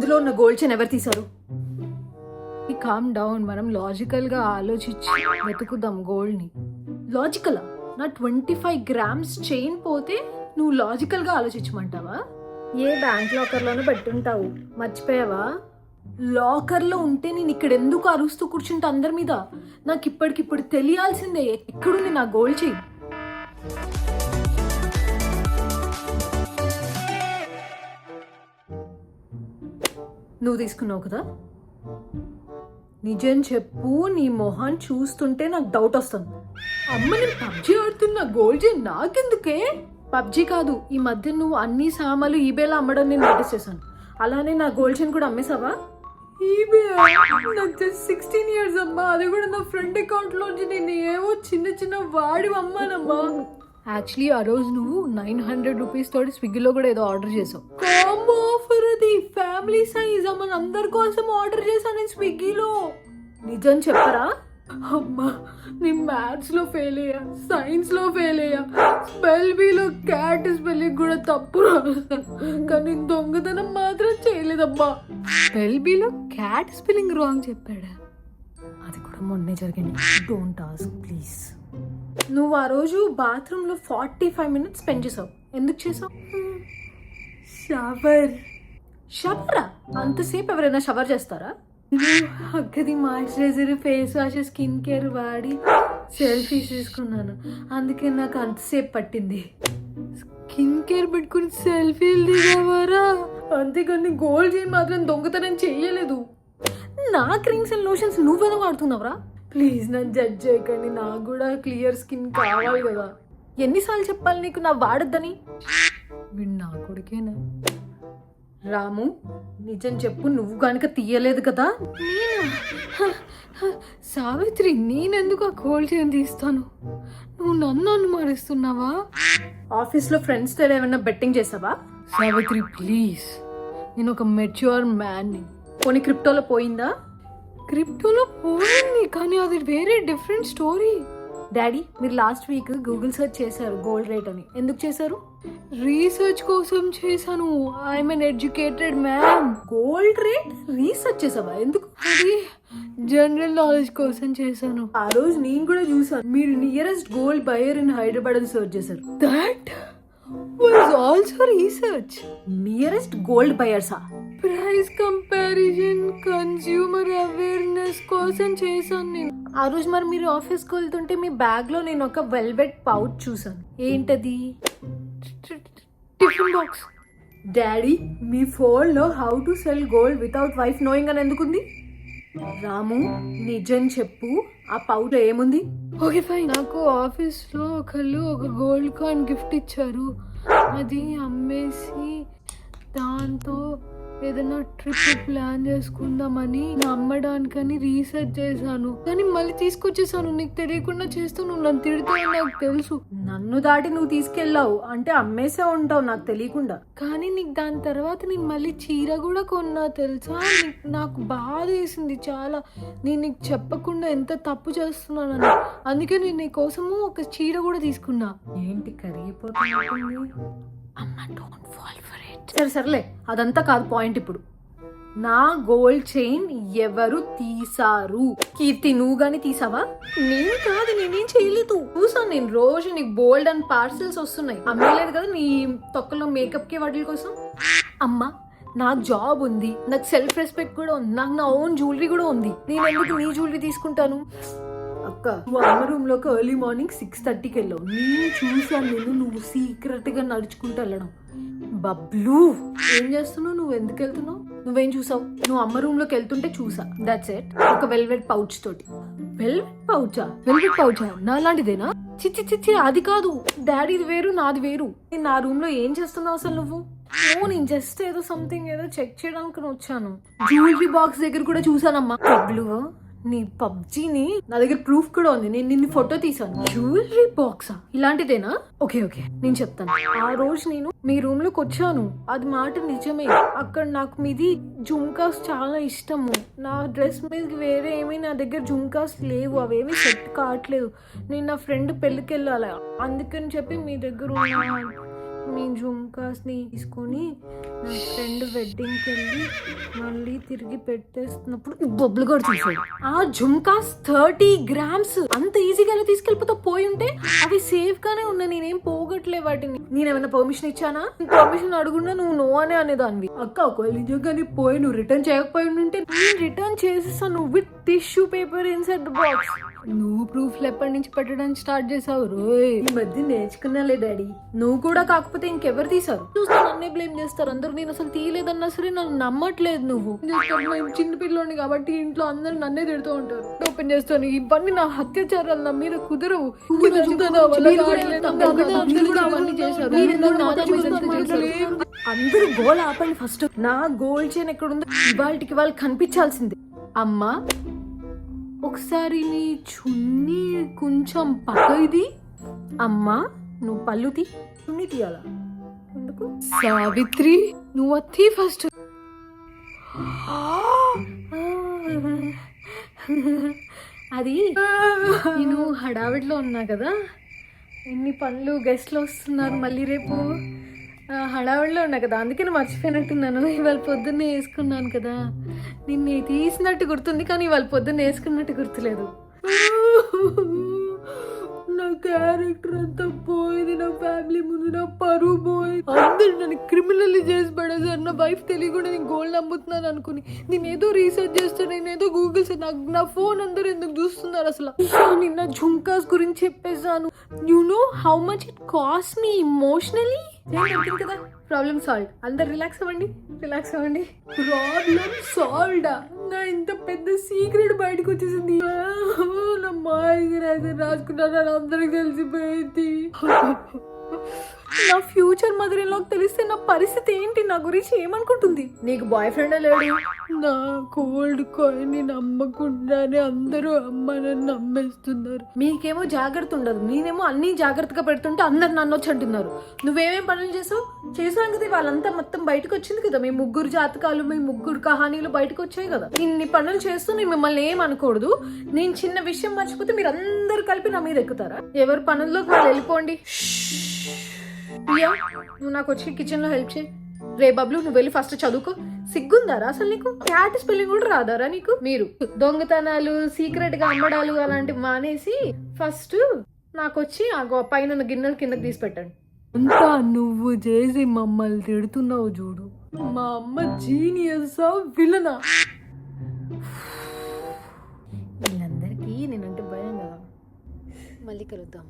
ఇందులో ఉన్న gold chain ఎవరు తీశారు? కామ్ డౌన్, మనం లాజికల్ గా ఆలోచించి వెతుకుదాం గోల్డ్ ని. లాజికలా? నా 25 grams చైన్ పోతే నువ్వు లాజికల్ గా ఆలోచించమంటావా? ఏ బ్యాంక్ లాకర్ లోనూ పెట్టుంటావు, మర్చిపోయావా? లాకర్ లో ఉంటే నేను ఇక్కడ ఎందుకు అరుస్తూ కూర్చుంటా అందరి మీద? నాకు ఇప్పటికిప్పుడు తెలియాల్సిందే ఎక్కడుంది నా గోల్డ్ చైన్. నువ్వు తీసుకున్నావు కదా, నిజం చెప్పు. నీ మొహాన్ని చూస్తుంటే నాకు డౌట్ వస్తుంది. అమ్మ, నేను పబ్జీ ఆడుతున్నా, గోల్డ్ చైన్ నాకెందుకే? పబ్జీ కాదు, ఈ మధ్య నువ్వు అన్ని సామాన్లు ఈబేలో అమ్మడం నేను నోటీస్ చేశాను. అలానే నా గోల్డ్ చైన్ కూడా అమ్మేసావా? ఈబే నాకు జస్ట్ 16 years అమ్మా, అది కూడా నా ఫ్రెండ్ అకౌంట్ లోంచి నేను ఏవో చిన్న చిన్న వాడి అమ్మానమ్మా. యాక్చువల్లీ ఆ రోజు నువ్వు 900 రూపీస్ తోటి స్విగ్గీలో కూడా ఏదో ఆర్డర్ చేసావు. కాంబో ఆఫర్ అది, ఫ్యామిలీ సైజ్ అమ్మ, అందరి కోసం ఆర్డర్ చేశాను నేను స్విగ్గీలో. నిజం చెప్పరా? అమ్మా, నేను మ్యాథ్స్ లో ఫెయిల్ అయ్యా, సైన్స్ లో ఫెయిల్ అయ్యా, స్పెల్ బీలో క్యాట్ స్పెల్లింగ్ కూడా తప్పు రాస్తాను, కానీ దొంగతనం మాత్రం చేయలేదమ్మా. స్పెల్ బీలో క్యాట్ స్పెల్లింగ్ రాంగ్ చెప్పాడా? అది కూడా మొన్నే జరిగింది. Don't ask please. నువ్వు ఆ రోజు బాత్రూమ్ లో 45 minutes స్పెండ్ చేసావు. ఎందుకు చేసావు? షవర్. షవరా? అంతసేపు ఎవరైనా షవర్ చేస్తారా? అక్కది moisturizer, face wash, skin care వాడి సెల్ఫీస్ తీసుకున్నాను, అందుకే నాకు అంతసేపు పట్టింది. స్కిన్ కేర్ పెట్టుకుని సెల్ఫీలు దిగవరా? అంతేగాని గోల్డ్ చైన్ మాత్రం దొంగతనం చెయ్యలేదు. నా క్రీమ్స్ అండ్ లోషన్స్ నువ్వేదో వాడుతున్నావురా? ప్లీజ్ నన్ను జడ్జ్ చేయకండి, నాకు కూడా క్లియర్ స్కిన్ కావాలి కదా. ఎన్నిసార్లు చెప్పాలి నీకు నా వాడొద్దని? వీడు నా కొడుకేనా? రాము, నిజం చెప్పు, నువ్వు కనుక తీయలేదు కదా? సావిత్రి, నేనెందుకు ఆ గోల్డ్ చైన్ తీస్తాను? నువ్వు నన్ను అనుమానిస్తున్నావా? ఆఫీస్లో ఫ్రెండ్స్తో ఏమైనా బెట్టింగ్ చేసావా? సావిత్రి ప్లీజ్, నేను ఒక మెచ్యూర్ మ్యాన్ని. కొన్ని క్రిప్టోలో పోయిందా? క్రిప్టోలో పోయింది, కానీ అది వేరే డిఫరెంట్ స్టోరీ. డాడీ, మీరు లాస్ట్ వీక్ గూగుల్ సెర్చ్ చేశారు గోల్డ్ రేట్ అని. ఎందుకు చేశారు? రీసెర్చ్ కోసం చేశాను. I'm an educated man. Gold rate research చేసావా? ఎందుకు? అది జనరల్ నాలెడ్జ్ కోసం చేశాను. ఆ రోజు నేను కూడా చూసాను, మీరు nearest gold buyer in Hyderabad అని సెర్చ్ చేశారు. That was also research. Nearest gold బయర్సా? ప్రైస్ కంపారిజన్, కన్స్యూమర్ అవేర్నెస్ కోసం చేశాను నేను. ఆ రోజు మరి మీరు ఆఫీస్కి వెళ్తుంటే మీ బ్యాగ్ లో నేను ఒక వెల్వెట్ పౌచ్ చూసాను. ఏంటది? Tiffin box. డాడీ, మీ ఫోన్ లో how to cell gold without wife knowing అని ఎందుకుంది? రాము, నిజం చెప్పు, ఆ పౌచ్ లో ఏముంది? ఓకే ఫైన్, నాకు ఆఫీస్ లో ఒకళ్ళు ఒక గోల్డ్ కాయిన్ గిఫ్ట్ ఇచ్చారు. అది అమ్మేసి దాంతో ఏదైనా ట్రిప్ ప్లాన్ చేసుకుందామని అమ్మడానికని రీసెర్చ్ చేశాను, కానీ మళ్ళీ తీసుకొచ్చేసాను. నీకు తెలియకుండా చేస్తూ నువ్వు నన్ను తిడతావు నాకు తెలుసు. నన్ను దాటి నువ్వు తీసుకెళ్ళావు అంటే అమ్మేసే ఉంటావు నాకు తెలియకుండా. కానీ నీకు దాని తర్వాత నేను మళ్ళీ చీర కూడా కొన్నా తెలుసా? నాకు బాధ వేసింది చాలా. నేను నీకు చెప్పకుండా ఎంత తప్పు చేస్తున్నానని. అందుకే నేను నీ కోసము ఒక చీర కూడా తీసుకున్నా. ఏంటి కరిగిపోతుంది? అమ్మ, డోంట్ ఫాల్ ఫర్ ఇట్. సర్లే, అదంతా కాదు పాయింట్. ఇప్పుడు నా గోల్డ్ చైన్ ఎవరు తీసారు? కీర్తి, నువ్వు గానీ తీసావా? నేను కాదు, నేనేం చేయలేదు. చూసాను నేను, రోజు నీకు బోల్డ్ అండ్ పార్సెల్స్ వస్తున్నాయి. అమ్మలేదు కదా నీ తొక్కలో మేకప్ కి వాటి కోసం. అమ్మ, నాకు జాబ్ ఉంది, నాకు సెల్ఫ్ రెస్పెక్ట్ కూడా ఉంది, నాకు నా ఓన్ జ్యువెలరీ కూడా ఉంది. నేను ఎందుకు నీ జ్యువెలరీ తీసుకుంటాను? అక్క, నువ్వు అమ్మ రూమ్ లోకి ఎర్లీ మార్నింగ్ 6:30కి వెళ్ళావు. నేను చూసాను నువ్వు సీక్రెట్ గా నడుచుకుంటూ వెళ్ళడం. బబ్లు, ఏం చేస్తున్నావు? నువ్వు ఎందుకు వెళ్తున్నావు? నువ్వేం చూసావు? నువ్వు అమ్మ రూమ్ లోకి వెళ్తుంటే చూసా, దట్స్ ఇట్. ఒక వెల్వెట్ పౌచ్ తోటి. వెల్వెట్ పౌచా? వెల్వెట్ పౌచా? నా లాంటిదేనా? చిచ్చి చిచ్చి, అది కాదు. డాడీది వేరు, నాది వేరు. నేను నా రూమ్ లో ఏం చేస్తున్నావు అసలు నువ్వు? నేను జస్ట్ ఏదో సంథింగ్ ఏదో చెక్ చేయడానికి వచ్చాను. జ్యువెలరీ బాక్స్ దగ్గర కూడా చూసానమ్మా. బబ్లు, నీ పబ్జీని నా దగ్గర ప్రూఫ్ కూడా ఉంది. నేను నిన్ను ఫోటో తీసాను. జ్యువెలరీ బాక్సా? ఇలాంటిదేనా? ఓకే ఓకే, నేను చెప్తాను. ఆ రోజు నేను మీ రూమ్ లోకి వచ్చాను, అది మాట నిజమే. అక్కడ నాకు మీది జుమ్కాస్ చాలా ఇష్టము. నా డ్రెస్ మీద వేరే ఏమీ నా దగ్గర జుమ్కాస్ లేవు, అవేమీ సెట్ కావట్లేదు. నేను నా ఫ్రెండ్ పెళ్ళికి వెళ్ళాలి, అందుకని చెప్పి మీ దగ్గర ఉన్న మీ జుమ్కాస్ని తీసుకొని నా ఫ్రెండ్ వెడ్డింగ్కి వెళ్ళి మళ్ళీ తిరిగి పెట్టేస్తున్నప్పుడు బొబ్బులు కూడా చూసాడు. ఆ జుమ్కాస్ 30 grams అంత ఈజీగా ఎలా తీసుకెళ్ళిపోతా? పోయి ఉంటే అవి సేఫ్ గానే ఉన్నా, నేనేం పోగొట్టలే వాటిని. నేనేమైనా పర్మిషన్ ఇచ్చానా? పర్మిషన్ అడుగున్నా నువ్వు నో అనే అనేదానివి. అక్క ఒకవేళ నిజంగానే పోయి నువ్వు రిటర్న్ చేయకపోయి ఉంటే నేను రిటర్న్ చేసేస్తాను with tissue paper inside the box. నువ్వు ప్రూఫ్లు ఎప్పటి నుంచి పెట్టడానికి స్టార్ట్ చేసావు రోయ్? ఈ మధ్య నేర్చుకున్నాలే డాడీ. నువ్వు కూడా కాకపోతే ఇంకెవరు తీసారు? చూస్తే నన్నే బ్లేమ్ చేస్తారు అందరూ. నేను అసలు తీయలేదన్నా సరే నన్ను నమ్మట్లేదు నువ్వు. చిన్న పిల్లోని కాబట్టి ఇంట్లో అందరూ నన్నే తిడుతూ ఉంటారు. ఓపెన్ చేస్తాను ఇవన్నీ నా అత్యాచారాలు నా మీద కుదరవు. అందరూ గోల్ ఆపండి ఫస్ట్. నా గోల్డ్ చైన్ ఎక్కడుందో ఇవాళకి వాళ్ళు కనిపించాల్సిందే. అమ్మా ఒకసారి నీ చున్నీ కొంచెం పక్కది. అమ్మా నువ్వు పళ్ళు తీ. చున్నీ తీయాలా? ఎందుకు? సావిత్రి నువ్వు అత్తి ఫస్ట్. అది నేను హడావిడిలో ఉన్నా కదా, ఎన్ని పనులు గెస్ట్లు వస్తున్నారు మళ్ళీ రేపు, హడావిడిలో ఉన్నా కదా, అందుకని మర్చిపోయినట్టున్నాను. ఇవాళ పొద్దున్నే వేసుకున్నాను కదా, నిన్ను తీసినట్టు గుర్తుంది కానీ ఇవాళ పొద్దున్న వేసుకున్నట్టు గుర్తులేదు. నా క్యారెక్టర్ అంతా పోయింది, నా ఫ్యామిలీ ముందు నా పరువు పోయింది. అందరు నన్ను క్రిమినల్ చేసి పడేసారు. నా వైఫ్ తెలియకుండా నేను గోల్డ్ అమ్ముతున్నాను అనుకుని నేను ఏదో రీసెర్చ్ చేస్తాను, నేను ఏదో గూగుల్స్, నా ఫోన్ అందరూ ఎందుకు చూస్తున్నారు అసలు? నిన్న జుంకాస్ గురించి చెప్పేసాను. You know how much it cost me emotionally. కదా ప్రాబ్లమ్ సాల్వ్. అందరు రిలాక్స్ అవ్వండి, రిలాక్స్ అవ్వండి. ప్రాబ్లమ్ సాల్వ్డా? నా ఇంత పెద్ద సీక్రెట్ బయటకు వచ్చేసింది. నా మాయ రాసుకున్నాను అందరికి తెలిసిపోయింది. నా ఫ్యూచర్ మదర్ ఇన్ లాకి తెలిస్తే నా పరిస్థితి ఏంటి? నా గురించి ఏమనుకుంటుంది? నీకు బాయ్ ఫ్రెండ్ లేడు? నా గోల్డ్ కాయిన్ ని నమ్మకుండానే అందరూ అమ్మ నన్ను నమ్మేస్తున్నారు. మీకేమో జాగ్రత్త ఉండదు, నేనేమో అన్ని జాగ్రత్తగా పెడుతుంటే అందరు నన్ను వచ్చి అంటున్నారు. నువ్వేమేం పనులు చేసావు కదా, వాళ్ళంతా మొత్తం బయటకు వచ్చింది కదా. మీ ముగ్గురు జాతకాలు, మీ ముగ్గురు కహానీలు బయటకు వచ్చాయి కదా. ఇన్ని పనులు చేస్తూ నేను మిమ్మల్ని ఏం అనకూడదు. నేను చిన్న విషయం మర్చిపోతే మీరు అందరు కలిపి నా మీద ఎక్కుతారా? ఎవరి పనుల్లోకి వాళ్ళు వెళ్ళిపోండి. ప్రియా నువ్వు నాకు వచ్చి కిచెన్ లో హెల్ప్ చేయి. రే బబ్లు నువ్వు వెళ్ళి ఫస్ట్ చదువుకో. సిగ్గుందారా అసలు నీకు? క్యాట్ స్పెల్లింగ్ కూడా రాదారా నీకు? మీరు దొంగతనాలు, సీక్రెట్ గా అమ్మడాలు అలాంటివి మానేసి ఫస్ట్ నాకు వచ్చి ఆ పైన గిన్నెలు కిందకి తీసి పెట్టండి. అంతా నువ్వు చేసి మమ్మల్ని తిడుతున్నావు చూడు. మా అమ్మ జీనియసా విలనా? వీళ్ళందరికీ నేనంటే భయం కదా. మళ్ళీ కలుద్దాం.